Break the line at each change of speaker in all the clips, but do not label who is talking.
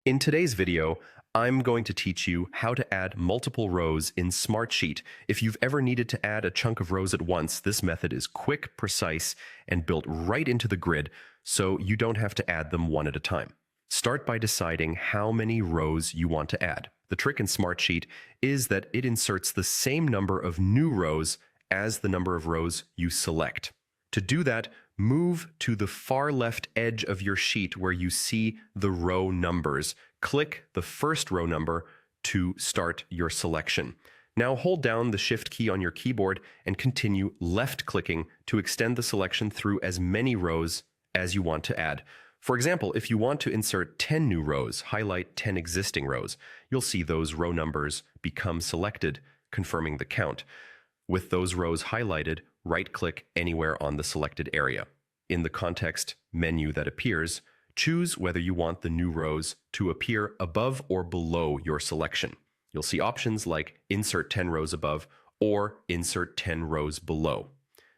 In today's video, I'm going to teach you how to add multiple rows in Smartsheet. If you've ever needed to add a chunk of rows at once, this method is quick, precise, and built right into the grid, so you don't have to add them one at a time. Start by deciding how many rows you want to add. The trick in Smartsheet is that it inserts the same number of new rows as the number of rows you select. To do that, move to the far left edge of your sheet where you see the row numbers. Click the first row number to start your selection. Now hold down the Shift key on your keyboard and continue left-clicking to extend the selection through as many rows as you want to add. For example, if you want to insert 10 new rows, highlight 10 existing rows. You'll see those row numbers become selected, confirming the count. With those rows highlighted, right-click anywhere on the selected area. In the context menu that appears, choose whether you want the new rows to appear above or below your selection. You'll see options like Insert 10 rows above or Insert 10 rows below.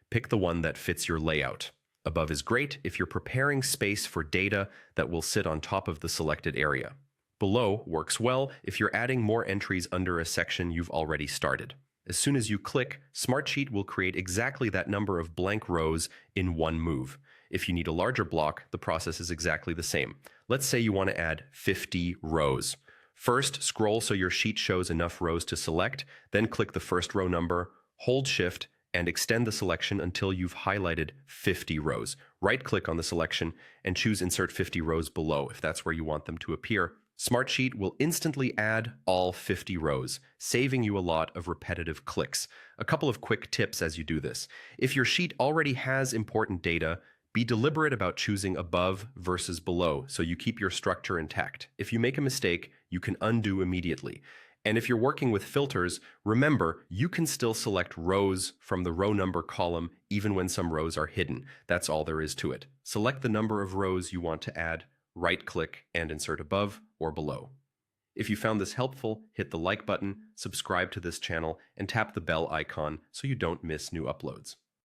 Pick the one that fits your layout. Above is great if you're preparing space for data that will sit on top of the selected area. Below works well if you're adding more entries under a section you've already started. As soon as you click, Smartsheet will create exactly that number of blank rows in one move. If you need a larger block, the process is exactly the same. Let's say you want to add 50 rows. First, scroll so your sheet shows enough rows to select, then click the first row number, hold Shift, and extend the selection until you've highlighted 50 rows. Right-click on the selection and choose Insert 50 rows below if that's where you want them to appear. Smartsheet will instantly add all 50 rows, saving you a lot of repetitive clicks. A couple of quick tips as you do this. If your sheet already has important data, be deliberate about choosing above versus below so you keep your structure intact. If you make a mistake, you can undo immediately. And if you're working with filters, remember, you can still select rows from the row number column even when some rows are hidden. That's all there is to it. Select the number of rows you want to add, right-click and insert above or below. If you found this helpful, hit the like button, subscribe to this channel, and tap the bell icon so you don't miss new uploads.